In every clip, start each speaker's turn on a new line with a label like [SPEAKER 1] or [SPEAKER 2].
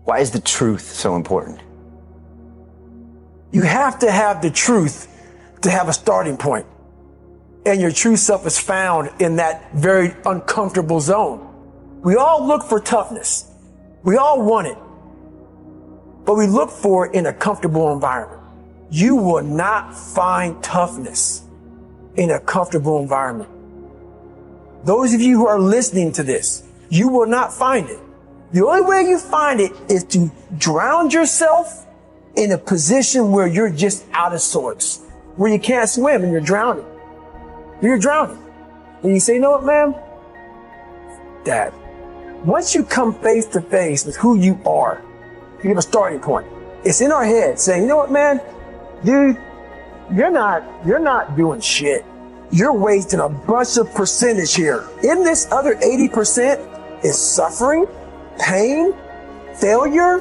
[SPEAKER 1] Why is the truth so important?
[SPEAKER 2] You have to have the truth to have a starting point. And your true self is found in that very uncomfortable zone. We all look for toughness. We all want it. But we look for it in a comfortable environment. You will not find toughness in a comfortable environment. Those of you who are listening to this, you will not find it. The only way you find it is to drown yourself in a position where you're just out of sorts, where you can't swim and you're drowning. You're drowning. And you say, you know what, man? Dad, once you come face to face with who you are, you have a starting point. It's in our head saying, you know what, man? Dude, you're not doing shit. You're wasting a bunch of percentage here. In this other 80% is suffering, pain, failure,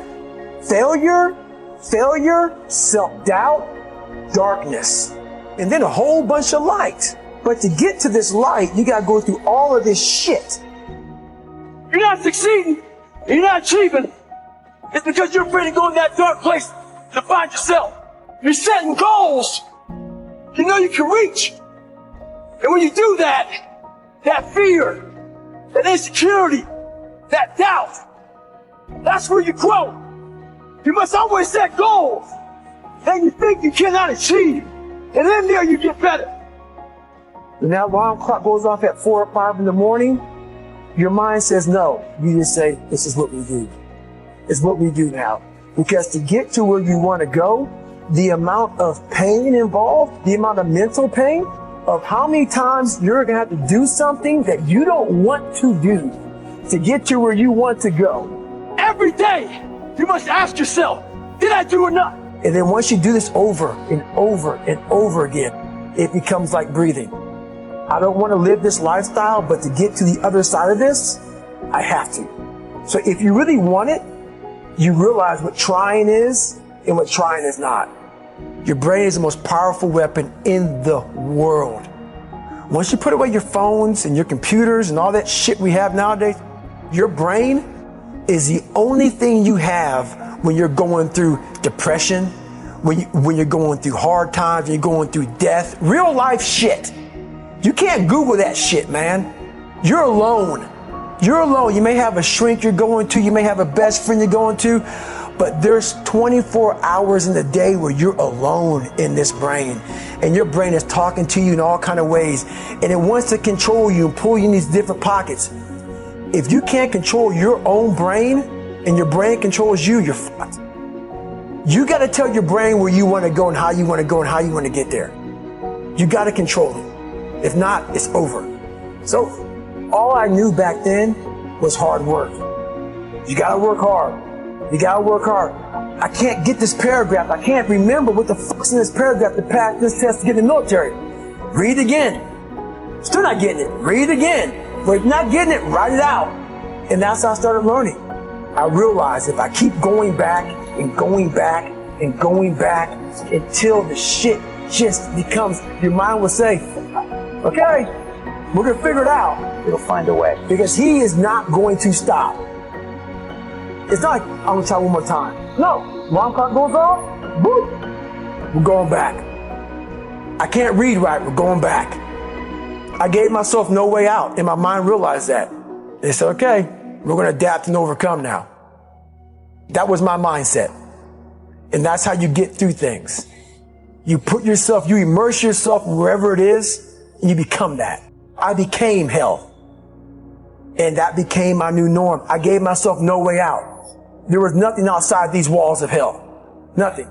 [SPEAKER 2] self-doubt, darkness, and then a whole bunch of light. But to get to this light, you gotta go through all of this shit. You're not succeeding, you're not achieving. It's because you're afraid to go in that dark place to find yourself. You're setting goals you know you can reach. And when you do that, that fear, that insecurity, that doubt, that's where you grow. You must always set goals that you think you cannot achieve. And then there you get better. When that alarm clock goes off at 4 or 5 in the morning, your mind says no. You just say, this is what we do. It's what we do now. Because to get to where you want to go, the amount of pain involved, the amount of mental pain, of how many times you're going to have to do something that you don't want to do to get to where you want to go. Every day, you must ask yourself, did I do enough? And then once you do this over and over and over again, it becomes like breathing. I don't want to live this lifestyle, but to get to the other side of this, I have to. So if you really want it, you realize what trying is and what trying is not. Your brain is the most powerful weapon in the world. Once you put away your phones and your computers and all that shit we have nowadays, your brain is the only thing you have when you're going through depression, when you're going through hard times, when you're going through death, real life shit. You can't Google that shit, man. You're alone. You're alone. You may have a shrink you're going to, you may have a best friend you're going to, but there's 24 hours in the day where you're alone in this brain. And your brain is talking to you in all kinds of ways. And it wants to control you and pull you in these different pockets. If you can't control your own brain and your brain controls you, you're fucked. You got to tell your brain where you want to go and how you want to go and how you want to get there. You got to control it. If not, it's over. So all I knew back then was hard work. You got to work hard. You got to work hard. I can't get this paragraph. I can't remember what the fuck's in this paragraph to pass this test to get in the military. Read again. Still not getting it. Read again. But if not getting it, write it out. And that's how I started learning. I realized if I keep going back and going back and going back until the shit just becomes, your mind will say, okay, we're going to figure it out. It'll find a way. Because he is not going to stop. It's not like, I'm going to try one more time. No. Alarm clock goes off, boop, we're going back. I can't read right, we're going back. I gave myself no way out, and my mind realized that. They said, okay, we're going to adapt and overcome now. That was my mindset. And that's how you get through things. You put yourself, you immerse yourself wherever it is, and you become that. I became hell. And that became my new norm. I gave myself no way out. There was nothing outside these walls of hell. Nothing.